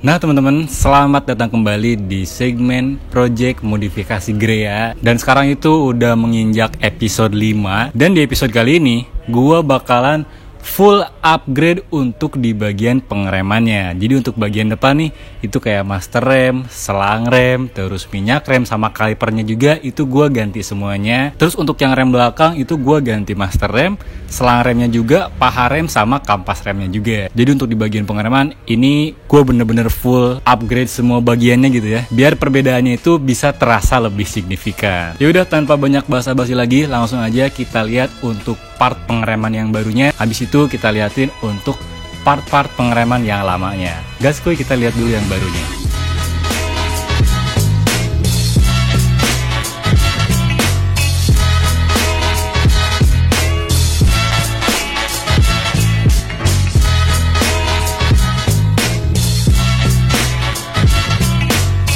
Nah teman-teman, selamat datang kembali di segmen Project Modifikasi Grea. Dan sekarang itu udah menginjak episode 5. Dan di episode kali ini, gua bakalan full upgrade untuk di bagian pengeremannya. Jadi untuk bagian depan nih, itu kayak master rem, selang rem, terus minyak rem sama kalipernya juga itu gua ganti semuanya. Terus untuk yang rem belakang itu gua ganti master rem, selang remnya juga, paha rem sama kampas remnya juga. Jadi untuk di bagian pengereman ini gua bener-bener full upgrade semua bagiannya gitu ya. Biar perbedaannya itu bisa terasa lebih signifikan. Ya udah, tanpa banyak basa-basi lagi, langsung aja kita lihat untuk part pengereman yang barunya. Habis itu kita liatin untuk part-part pengereman yang lamanya. Gaskuy, kita lihat dulu yang barunya.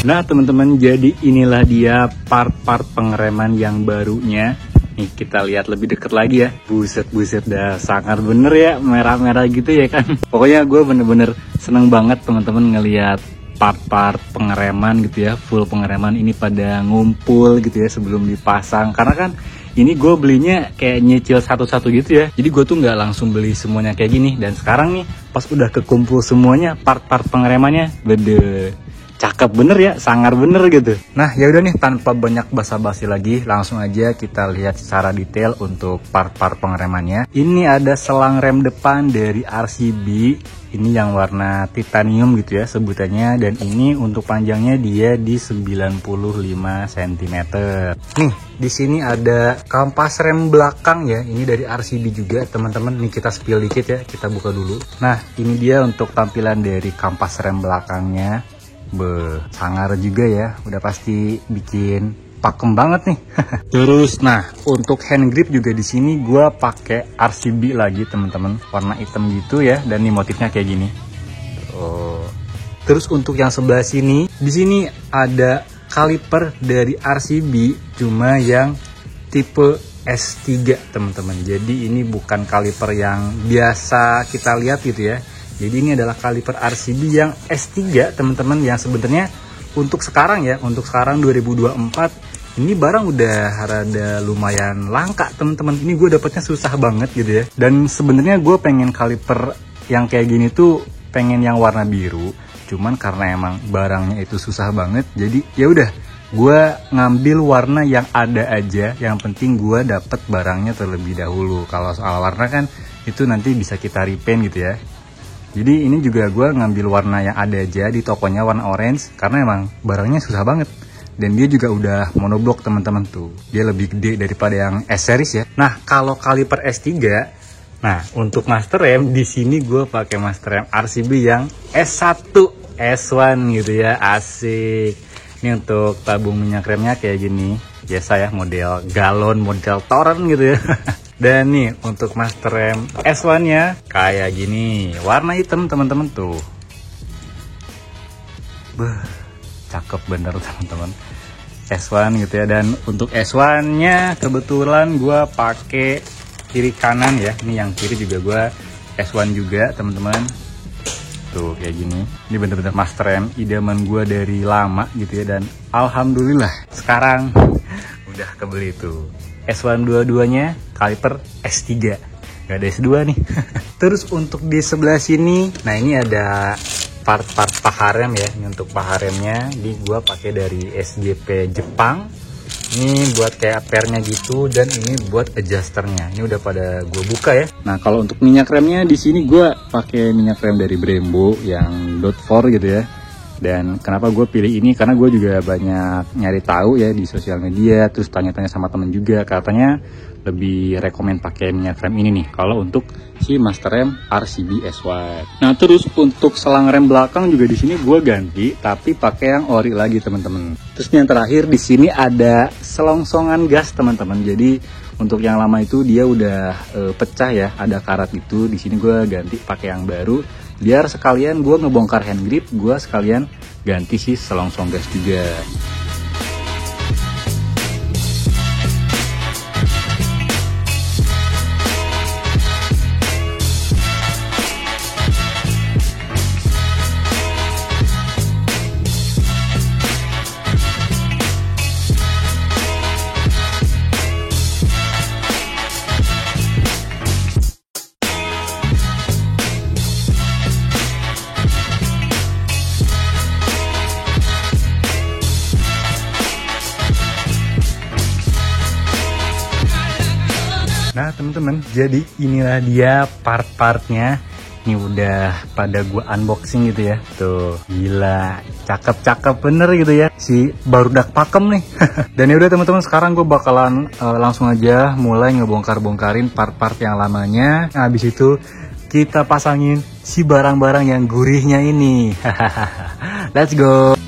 Nah teman-teman, jadi inilah dia part-part pengereman yang barunya. Nih kita lihat lebih deket lagi ya. Buset dah, sangat bener ya, merah-merah gitu ya kan. Pokoknya gue bener-bener seneng banget teman-teman ngelihat part-part pengereman gitu ya, full pengereman ini pada ngumpul gitu ya sebelum dipasang. Karena kan ini gue belinya kayak nyicil satu-satu gitu ya. Jadi gue tuh nggak langsung beli semuanya kayak gini. Dan sekarang nih pas udah kekumpul semuanya part-part pengeremannya, bede. Cakep bener ya, sangar bener gitu. Nah ya udah nih, tanpa banyak basa-basi lagi, langsung aja kita lihat secara detail untuk part-part pengeremannya. Ini ada selang rem depan dari RCB, ini yang warna titanium gitu ya sebutannya, dan ini untuk panjangnya dia di 95 cm. Nih di sini ada kampas rem belakang ya, ini dari RCB juga teman-teman. Nih kita spill dikit ya, kita buka dulu. Nah ini dia untuk tampilan dari kampas rem belakangnya. Sangar juga ya, udah pasti bikin pakem banget nih. Terus nah untuk hand grip juga di sini gua pakai RCB lagi teman-teman, warna hitam gitu ya, dan nih motifnya kayak gini. Terus untuk yang sebelah sini, di sini ada kaliper dari RCB, cuma yang tipe S3 teman-teman. Jadi ini bukan kaliper yang biasa kita lihat gitu ya. Jadi ini adalah kaliper RCB yang S3 teman-teman, yang sebenarnya untuk sekarang ya, untuk sekarang 2024 ini barang udah rada lumayan langka teman-teman. Ini gue dapetnya susah banget gitu ya. Dan sebenarnya gue pengen kaliper yang kayak gini tuh pengen yang warna biru. Cuman karena emang barangnya itu susah banget, jadi ya udah gue ngambil warna yang ada aja. Yang penting gue dapet barangnya terlebih dahulu. Kalau soal warna kan itu nanti bisa kita repaint gitu ya. Jadi ini juga gue ngambil warna yang ada aja di tokonya, warna orange, karena emang barangnya susah banget. Dan dia juga udah monoblok teman-teman tuh. Dia lebih gede daripada yang S series ya. Nah kalau kaliper S3, nah untuk master rem di sini gue pakai master rem RCB yang S1, S1 gitu ya, asik. Ini untuk tabung minyak remnya kayak gini, biasa ya, model galon, model toren gitu ya. Dan nih untuk master rem S1 nya kayak gini, warna hitam teman-teman tuh. Cakep bener teman-teman, S1 gitu ya. Dan untuk S1 nya kebetulan gue pakai kiri kanan ya. Ini yang kiri juga gue S1 juga teman-teman. Tuh kayak gini. Ini bener-bener master rem idaman gue dari lama gitu ya. Dan alhamdulillah sekarang udah kebeli tuh. S1 dua-duanya kaliper S3, gak ada S2 nih. Terus untuk di sebelah sini, nah ini ada part-part paha rem ya. Ini untuk paha remnya di gua pakai dari SJP Jepang. Ini buat kayak pernya gitu, dan ini buat adjusternya. Ini udah pada gua buka ya. Nah kalau untuk minyak remnya di sini gua pakai minyak rem dari Brembo yang .4 gitu ya. Dan kenapa gue pilih ini, karena gue juga banyak nyari tahu ya di sosial media, terus tanya-tanya sama temen juga, katanya lebih rekomen pakai minyak rem ini nih kalau untuk si master rem RCB S1. Nah terus untuk selang rem belakang juga di sini gue ganti, tapi pakai yang ori lagi teman-teman. Terus yang terakhir di sini ada selongsongan gas teman-teman. Jadi untuk yang lama itu dia udah pecah ya, ada karat itu. Di sini gue ganti pakai yang baru. Biar sekalian gue ngebongkar hand grip, gue sekalian ganti si selongsong gas juga. teman-teman, jadi inilah dia part-partnya. Ini udah pada gua unboxing gitu ya. Tuh, gila, cakep-cakep bener gitu ya. Si barudak pakem nih. Dan yaudah teman-teman, sekarang gue bakalan langsung aja mulai ngebongkar-bongkarin part-part yang lamanya. Nah, habis itu kita pasangin si barang-barang yang gurihnya ini. Let's go.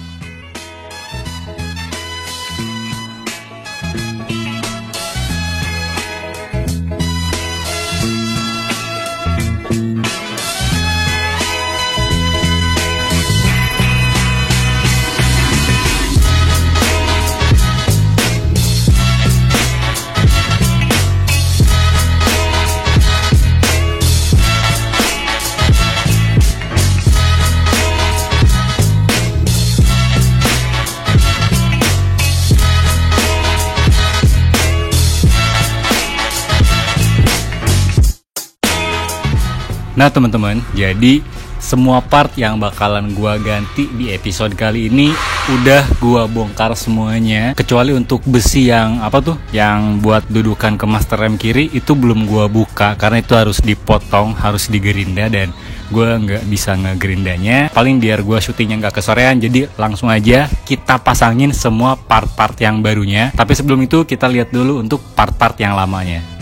Nah teman-teman, jadi semua part yang bakalan gua ganti di episode kali ini udah gua bongkar semuanya, kecuali untuk besi yang apa tuh, yang buat dudukan ke master rem kiri itu belum gua buka karena itu harus dipotong, harus digerinda, dan gua nggak bisa ngegerindanya. Paling biar gua syutingnya nggak kesorean, jadi langsung aja kita pasangin semua part-part yang barunya. Tapi sebelum itu kita lihat dulu untuk part-part yang lamanya.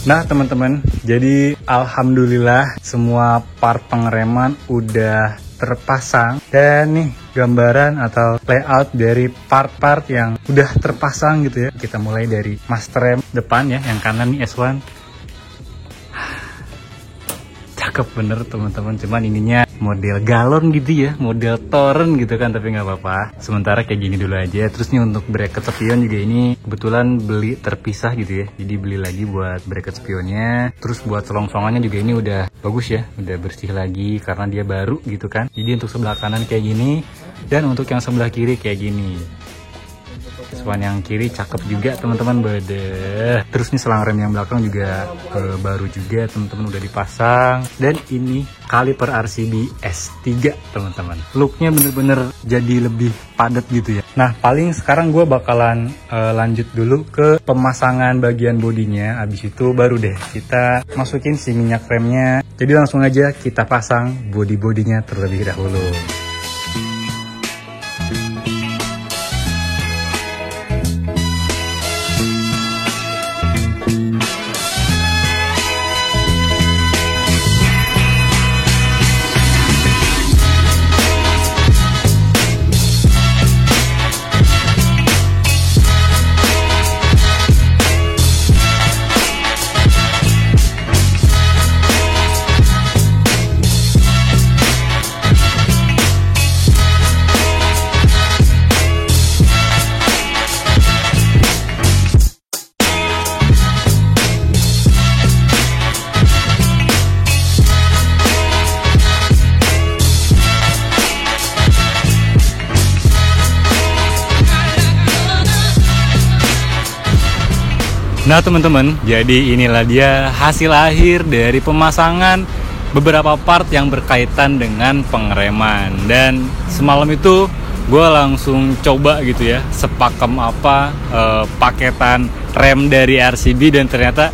Nah teman-teman, jadi alhamdulillah semua part pengereman udah terpasang. Dan nih gambaran atau layout dari part-part yang udah terpasang gitu ya. Kita mulai dari master rem depan ya, yang kanan nih S1. Cakep bener teman-teman, cuman ininya model galon gitu ya, model toren gitu kan, tapi nggak apa-apa. Sementara kayak gini dulu aja. Terus nih untuk bracket spion juga ini kebetulan beli terpisah gitu ya, jadi beli lagi buat bracket spionnya. Terus buat selongsongannya juga ini udah bagus ya, udah bersih lagi karena dia baru gitu kan. Jadi untuk sebelah kanan kayak gini, dan untuk yang sebelah kiri kayak gini. Swan yang kiri cakep juga teman-teman, beda. Terus nih selang rem yang belakang juga baru juga teman-teman, udah dipasang. Dan ini kaliper RCB S3 teman-teman, looknya bener-bener jadi lebih padat gitu ya. Nah paling sekarang gue bakalan lanjut dulu ke pemasangan bagian bodinya. Abis itu baru deh kita masukin si minyak remnya. Jadi langsung aja kita pasang bodinya terlebih dahulu. Nah teman-teman, jadi inilah dia hasil akhir dari pemasangan beberapa part yang berkaitan dengan pengereman. Dan semalam itu gue langsung coba gitu ya, sepakem apa paketan rem dari RCB, dan ternyata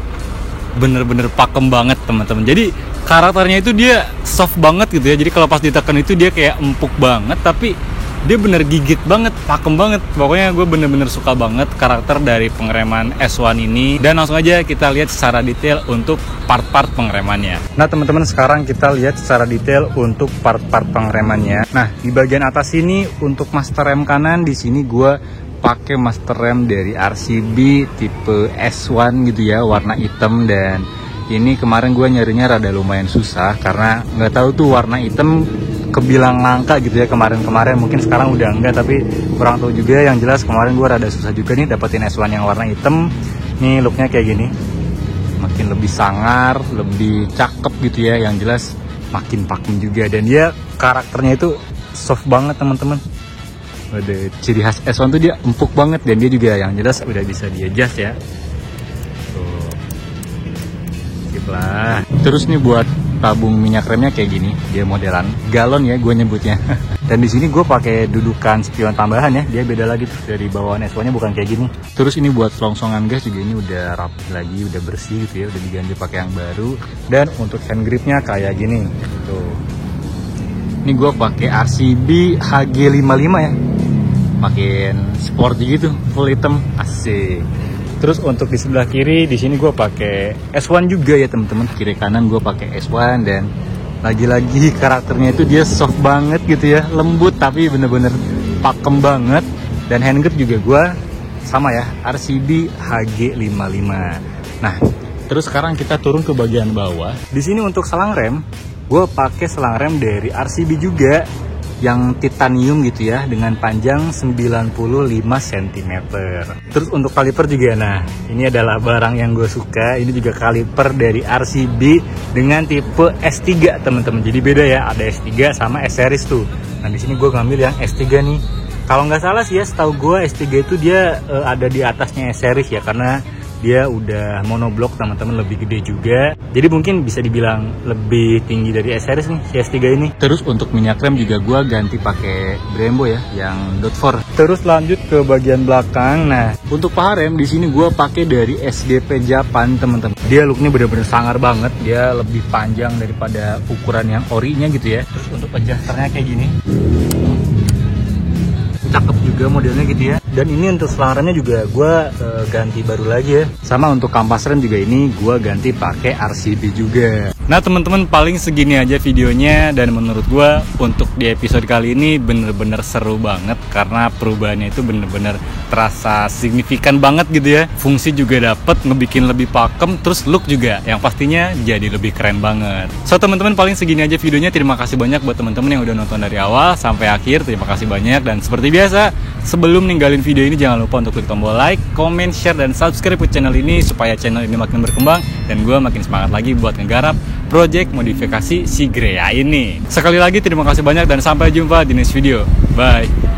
bener-bener pakem banget teman-teman. Jadi karakternya itu dia soft banget gitu ya, jadi kalau pas ditekan itu dia kayak empuk banget, tapi dia bener gigit banget, pakem banget. Pokoknya gue bener-bener suka banget karakter dari pengereman S1 ini. Dan langsung aja kita lihat secara detail untuk part-part pengeremannya. Nah teman-teman, sekarang kita lihat secara detail untuk part-part pengeremannya. Nah di bagian atas ini untuk master rem kanan, di sini gue pakai master rem dari RCB tipe S1 gitu ya, warna hitam. Dan ini kemarin gue nyarinya rada lumayan susah karena nggak tahu tuh warna hitam kebilang langka gitu ya kemarin-kemarin, mungkin sekarang udah enggak, tapi kurang tahu juga. Yang jelas kemarin gue rada susah juga nih dapetin S1 yang warna hitam. Nih looknya kayak gini, makin lebih sangar, lebih cakep gitu ya, yang jelas makin pakem juga. Dan dia karakternya itu soft banget teman-teman. Ada ciri khas S1 tuh dia empuk banget, dan dia juga yang jelas udah bisa di adjust ya. Tuh. Sip lah. Terus nih buat tabung minyak remnya kayak gini, dia modelan galon ya gue nyebutnya. Dan di sini gue pakai dudukan spion tambahan ya, dia beda lagi tuh dari bawaan S1-nya, bukan kayak gini. Terus ini buat selongsongan gas juga ini udah rapi lagi, udah bersih gitu ya, udah diganti pakai yang baru. Dan untuk hand gripnya kayak gini tuh. Ini gue pakai RCB HG55 ya, makin sporty gitu, full hitam, asik. Terus untuk di sebelah kiri di sini gue pakai S1 juga ya teman-teman. Kiri kanan gue pakai S1, dan lagi-lagi karakternya itu dia soft banget gitu ya, lembut tapi bener-bener pakem banget. Dan hand grip juga gue sama ya, RCB HG55. Nah, terus sekarang kita turun ke bagian bawah. Di sini untuk selang rem, gue pakai selang rem dari RCB juga, yang titanium gitu ya, dengan panjang 95 cm. Terus untuk kaliper juga, nah ini adalah barang yang gue suka. Ini juga kaliper dari RCB dengan tipe S3 teman-teman. Jadi beda ya, ada S3 sama S series tuh. Nah di sini gue ngambil yang S3 nih. Kalau nggak salah sih ya, setahu gue S3 itu dia ada di atasnya S series ya, karena dia udah monoblok teman-teman, lebih gede juga. Jadi mungkin bisa dibilang lebih tinggi dari S series nih si S3 ini. Terus untuk minyak rem juga gue ganti pakai Brembo ya, yang .4. Terus lanjut ke bagian belakang. Nah untuk paha rem di sini gue pakai dari SGP Japan teman-teman. Dia looknya bener-bener sangar banget, dia lebih panjang daripada ukuran yang orinya gitu ya. Terus untuk adjusternya kayak gini, cakep juga modelnya gitu ya. Dan ini untuk selang remnya juga gue ganti baru lagi ya. Sama untuk kampas rem juga ini gue ganti pakai RCB juga. Nah teman-teman, paling segini aja videonya. Dan menurut gue untuk di episode kali ini bener-bener seru banget, karena perubahannya itu bener-bener terasa signifikan banget gitu ya. Fungsi juga dapet, ngebikin lebih pakem, terus look juga yang pastinya jadi lebih keren banget. So teman-teman, paling segini aja videonya. Terima kasih banyak buat teman-teman yang udah nonton dari awal sampai akhir. Terima kasih banyak. Dan seperti biasa, sebelum ninggalin video ini jangan lupa untuk klik tombol like, comment, share, dan subscribe ke channel ini supaya channel ini makin berkembang dan gue makin semangat lagi buat ngegarap project modifikasi si Grea ini. Sekali lagi terima kasih banyak dan sampai jumpa di next video. Bye.